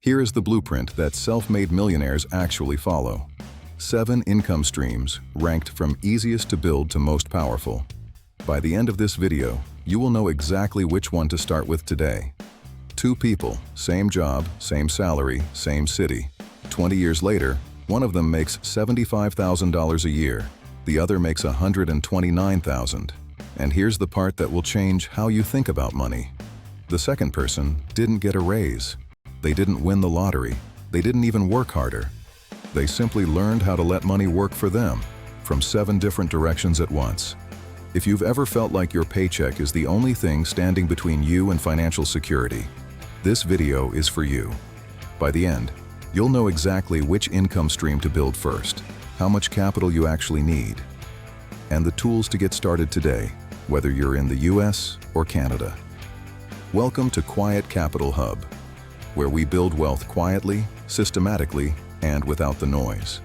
Here is the blueprint that self-made millionaires actually follow. 7 income streams, ranked from easiest to build to most powerful. By the end of this video, you will know exactly which one to start with today. 2 people, same job, same salary, same city. 20 years later, one of them makes $75,000 a year, the other makes $129,000. And here's the part that will change how you think about money. The second person didn't get a raise. They didn't win the lottery. They didn't even work harder. They simply learned how to let money work for them, from 7 different directions at once. If you've ever felt like your paycheck is the only thing standing between you and financial security, this video is for you. By the end, you'll know exactly which income stream to build first, how much capital you actually need, and the tools to get started today, whether you're in the US or Canada. Welcome to Quiet Capital Hub, where we build wealth quietly, systematically, and without the noise.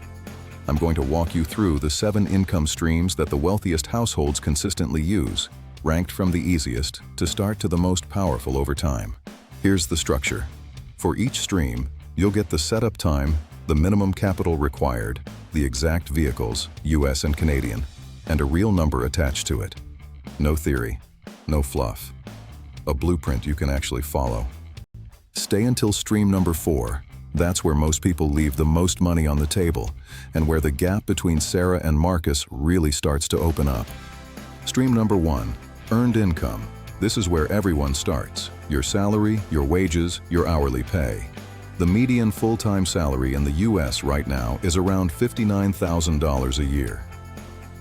I'm going to walk you through the 7 income streams that the wealthiest households consistently use, ranked from the easiest to start to the most powerful over time. Here's the structure. For each stream, you'll get the setup time, the minimum capital required, the exact vehicles, US and Canadian, and a real number attached to it. No theory, no fluff. A blueprint you can actually follow. Stay until stream number 4. That's where most people leave the most money on the table, and where the gap between Sarah and Marcus really starts to open up. Stream number 1, earned income. This is where everyone starts. Your salary, your wages, your hourly pay. The median full-time salary in the US right now is around $59,000 a year.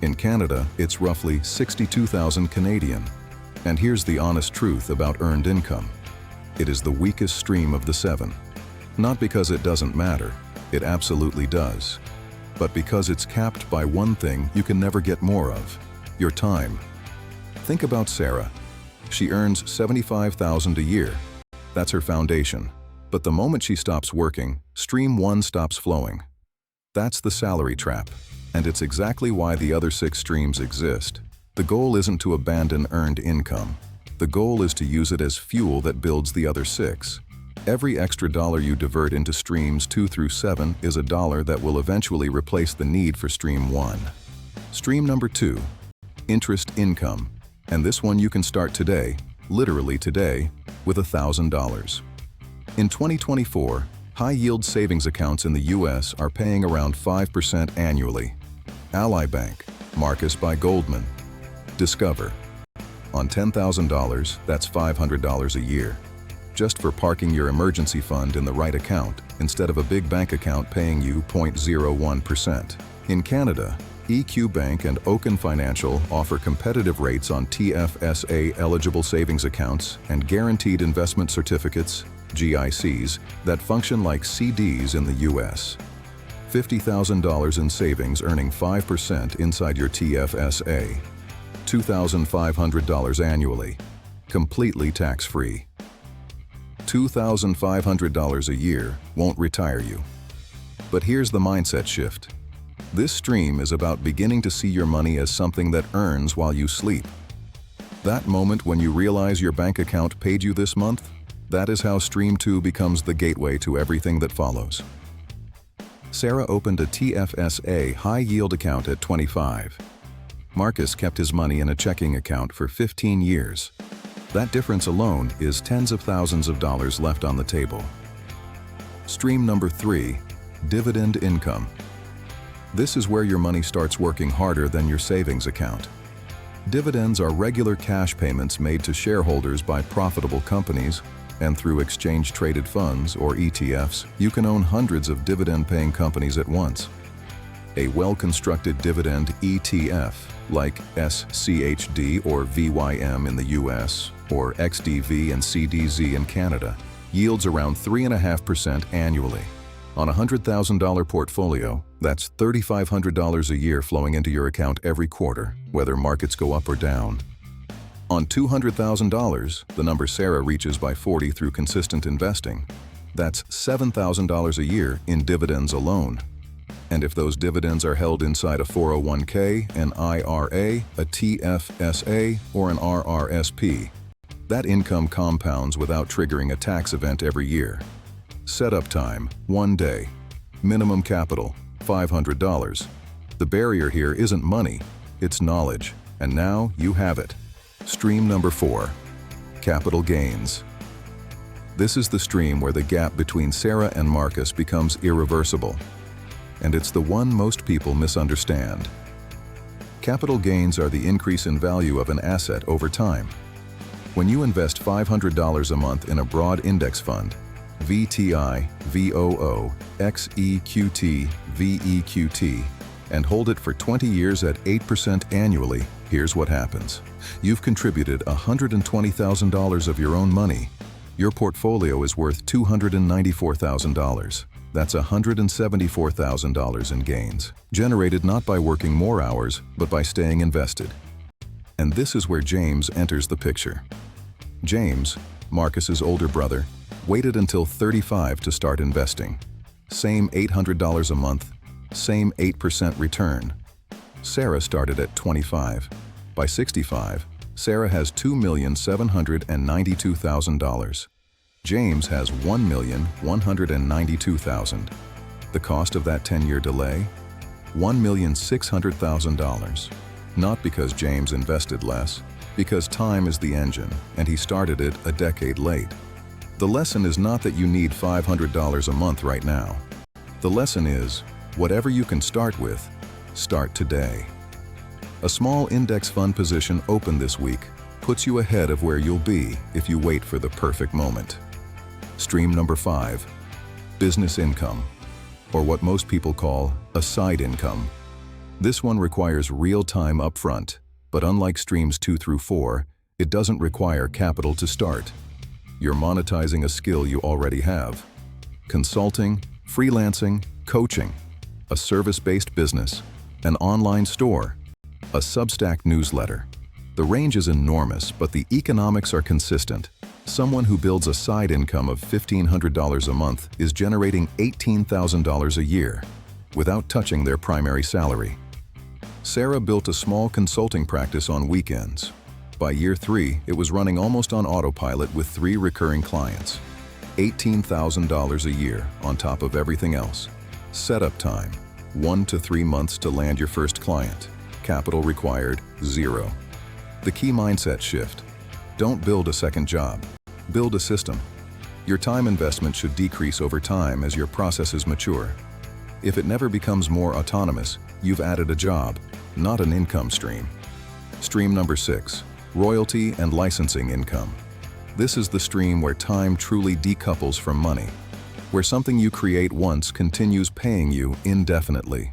In Canada, it's roughly 62,000 Canadian. And here's the honest truth about earned income. It is the weakest stream of the 7. Not because it doesn't matter, it absolutely does. But because it's capped by one thing you can never get more of, your time. Think about Sarah. She earns $75,000 a year. That's her foundation. But the moment she stops working, stream 1 stops flowing. That's the salary trap, and it's exactly why the other 6 streams exist. The goal isn't to abandon earned income. The goal is to use it as fuel that builds the other 6. Every extra dollar you divert into streams 2 through 7 is a dollar that will eventually replace the need for stream 1. Stream number 2, interest income. And this one you can start today, literally today, with $1,000. In 2024, high-yield savings accounts in the US are paying around 5% annually. Ally Bank, Marcus by Goldman. Discover. On $10,000, that's $500 a year. Just for parking your emergency fund in the right account, instead of a big bank account paying you 0.01%. In Canada, EQ Bank and Oaken Financial offer competitive rates on TFSA eligible savings accounts and guaranteed investment certificates, GICs, that function like CDs in the US. $50,000 in savings earning 5% inside your TFSA. $2,500 annually, completely tax-free. $2,500 a year won't retire you. But here's the mindset shift. This stream is about beginning to see your money as something that earns while you sleep. That moment when you realize your bank account paid you this month, that is how stream 2 becomes the gateway to everything that follows. Sarah opened a TFSA high-yield account at 25. Marcus kept his money in a checking account for 15 years. That difference alone is tens of thousands of dollars left on the table. Stream number 3, dividend income. This is where your money starts working harder than your savings account. Dividends are regular cash payments made to shareholders by profitable companies, and through exchange-traded funds, or ETFs, you can own hundreds of dividend-paying companies at once. A well-constructed dividend ETF, like SCHD or VYM in the US, or XDV and CDZ in Canada, yields around 3.5% annually. On a $100,000 portfolio, that's $3,500 a year flowing into your account every quarter, whether markets go up or down. On $200,000, the number Sarah reaches by 40 through consistent investing, that's $7,000 a year in dividends alone. And if those dividends are held inside a 401k, an IRA, a TFSA, or an RRSP, that income compounds without triggering a tax event every year. Setup time, 1 day. Minimum capital, $500. The barrier here isn't money, it's knowledge, and now you have it. Stream number 4, capital gains. This is the stream where the gap between Sarah and Marcus becomes irreversible, and it's the one most people misunderstand. Capital gains are the increase in value of an asset over time. When you invest $500 a month in a broad index fund, VTI, VOO, XEQT, VEQT, and hold it for 20 years at 8% annually, here's what happens. You've contributed $120,000 of your own money. Your portfolio is worth $294,000. That's $174,000 in gains, generated not by working more hours, but by staying invested. And this is where James enters the picture. James, Marcus's older brother, waited until 35 to start investing. Same $800 a month, same 8% return. Sarah started at 25. By 65, Sarah has $2,792,000. James has $1,192,000. The cost of that 10-year delay? $1,600,000. Not because James invested less, because time is the engine, and he started it a decade late. The lesson is not that you need $500 a month right now. The lesson is, whatever you can start with, start today. A small index fund position opened this week puts you ahead of where you'll be if you wait for the perfect moment. Stream number 5, business income, or what most people call a side income. This one requires real time upfront, but unlike streams 2 through 4, it doesn't require capital to start. You're monetizing a skill you already have. Consulting, freelancing, coaching, a service-based business, an online store, a Substack newsletter. The range is enormous, but the economics are consistent. Someone who builds a side income of $1,500 a month is generating $18,000 a year without touching their primary salary. Sarah built a small consulting practice on weekends. By year 3, it was running almost on autopilot with 3 recurring clients. $18,000 a year on top of everything else. Setup time, 1 to 3 months to land your first client. Capital required, 0. The key mindset shift. Don't build a second job. Build a system. Your time investment should decrease over time as your processes mature. If it never becomes more autonomous, you've added a job, not an income stream. Stream number 6, royalty and licensing income. This is the stream where time truly decouples from money, where something you create once continues paying you indefinitely.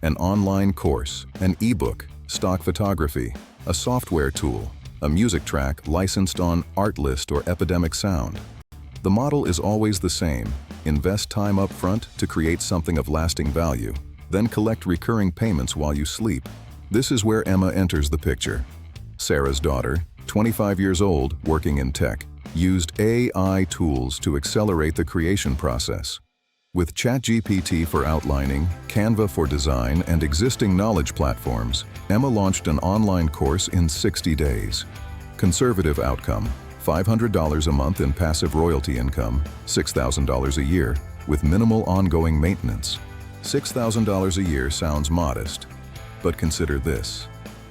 An online course, an ebook, stock photography, a software tool, a music track licensed on Artlist or Epidemic Sound. The model is always the same. Invest time up front to create something of lasting value, then collect recurring payments while you sleep. This is where Emma enters the picture. Sarah's daughter, 25 years old, working in tech, used AI tools to accelerate the creation process. With ChatGPT for outlining, Canva for design, and existing knowledge platforms, Emma launched an online course in 60 days. Conservative outcome, $500 a month in passive royalty income, $6,000 a year, with minimal ongoing maintenance. $6,000 a year sounds modest, but consider this.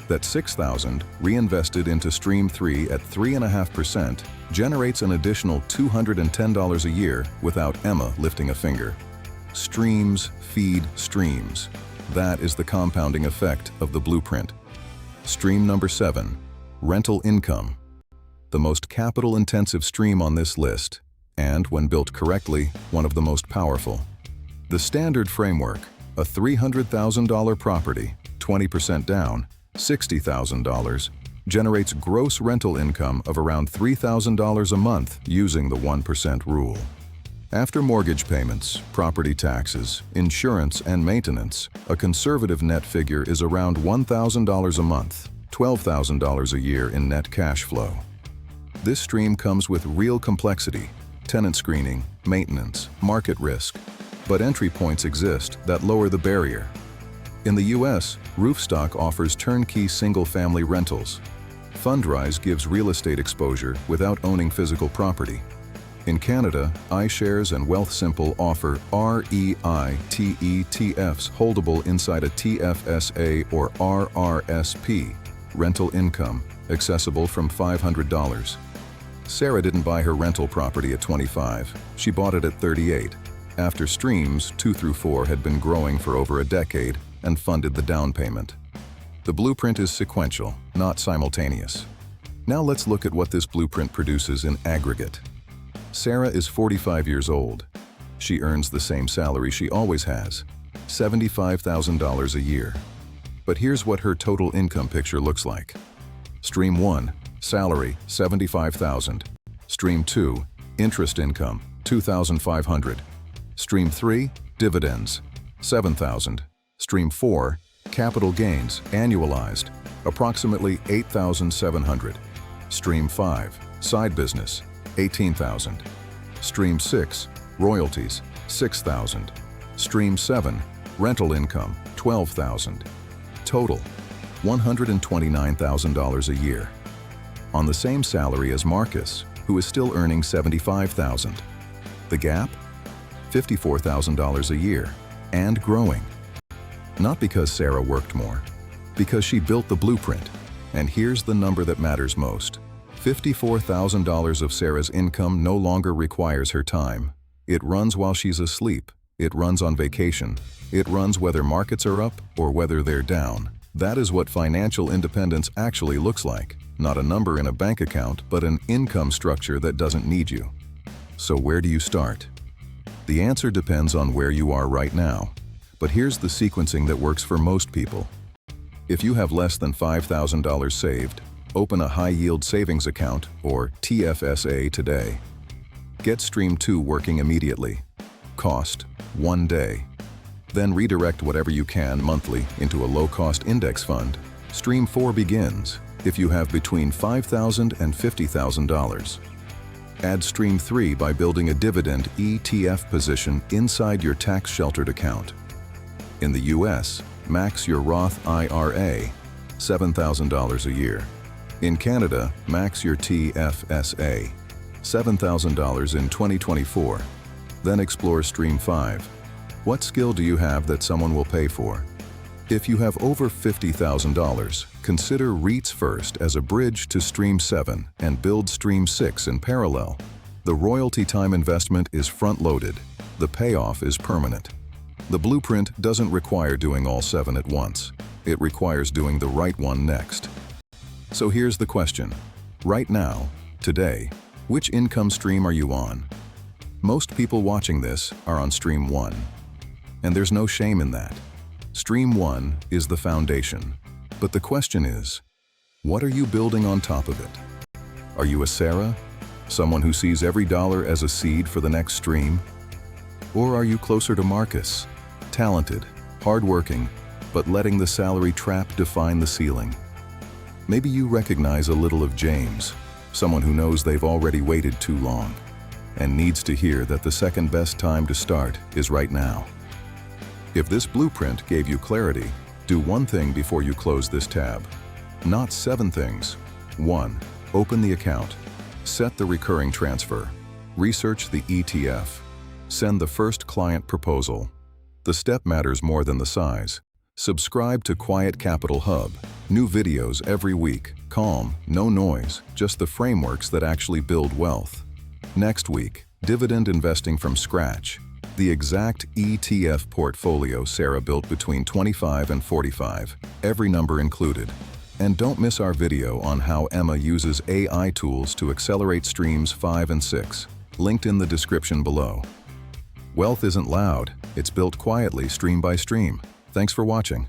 That $6,000 reinvested into Stream 3 at 3.5% generates an additional $210 a year without Emma lifting a finger. Streams feed streams. That is the compounding effect of the blueprint. Stream number 7, rental income. The most capital-intensive stream on this list, and when built correctly, one of the most powerful. The standard framework, a $300,000 property, 20% down, $60,000, generates gross rental income of around $3,000 a month using the 1% rule. After mortgage payments, property taxes, insurance, and maintenance, a conservative net figure is around $1,000 a month, $12,000 a year in net cash flow. This stream comes with real complexity, tenant screening, maintenance, market risk, but entry points exist that lower the barrier. In the US, Roofstock offers turnkey single-family rentals. Fundrise gives real estate exposure without owning physical property. In Canada, iShares and Wealthsimple offer REITs holdable inside a TFSA or RRSP, rental income, accessible from $500. Sarah didn't buy her rental property at 25, she bought it at 38, after streams 2 through 4 had been growing for over a decade and funded the down payment. The blueprint is sequential, not simultaneous. Now let's look at what this blueprint produces in aggregate. Sarah is 45 years old. She earns the same salary she always has, $75,000 a year. But here's what her total income picture looks like. Stream 1, salary, $75,000. Stream 2, interest income, $2,500. Stream 3, dividends, $7,000. Stream 4, capital gains, annualized, approximately $8,700. Stream 5, side business, $18,000. Stream 6, royalties, $6,000. Stream 7, rental income, $12,000. Total, $129,000 a year. On the same salary as Marcus, who is still earning $75,000. The gap? $54,000 a year, and growing. Not because Sarah worked more, because she built the blueprint. And here's the number that matters most. $54,000 of Sarah's income no longer requires her time. It runs while she's asleep. It runs on vacation. It runs whether markets are up or whether they're down. That is what financial independence actually looks like. Not a number in a bank account, but an income structure that doesn't need you. So where do you start? The answer depends on where you are right now. But here's the sequencing that works for most people. If you have less than $5,000 saved, open a high-yield savings account, or TFSA, today. Get Stream 2 working immediately. Cost, 1 day. Then redirect whatever you can monthly into a low-cost index fund. Stream 4 begins if you have between $5,000 and $50,000. Add Stream 3 by building a dividend ETF position inside your tax-sheltered account. In the US, max your Roth IRA, $7,000 a year. In Canada, max your TFSA, $7,000 in 2024. Then explore Stream 5. What skill do you have that someone will pay for? If you have over $50,000, consider REITs first as a bridge to Stream 7 and build Stream 6 in parallel. The royalty time investment is front-loaded. The payoff is permanent. The blueprint doesn't require doing all 7 at once. It requires doing the right one next. So here's the question. Right now, today, which income stream are you on? Most people watching this are on Stream 1. And there's no shame in that. Stream 1 is the foundation. But the question is, what are you building on top of it? Are you a Sarah? Someone who sees every dollar as a seed for the next stream? Or are you closer to Marcus? Talented, hardworking, but letting the salary trap define the ceiling. Maybe you recognize a little of James, someone who knows they've already waited too long and needs to hear that the second best time to start is right now. If this blueprint gave you clarity, do one thing before you close this tab. Not 7 things. 1. Open the account. Set the recurring transfer. Research the ETF. Send the first client proposal. The step matters more than the size. Subscribe to Quiet Capital Hub. New videos every week. Calm, no noise, just the frameworks that actually build wealth. Next week, dividend investing from scratch. The exact ETF portfolio Sarah built between 25 and 45, every number included. And don't miss our video on how Emma uses AI tools to accelerate streams 5 and 6, linked in the description below. Wealth isn't loud, it's built quietly stream by stream. Thanks for watching.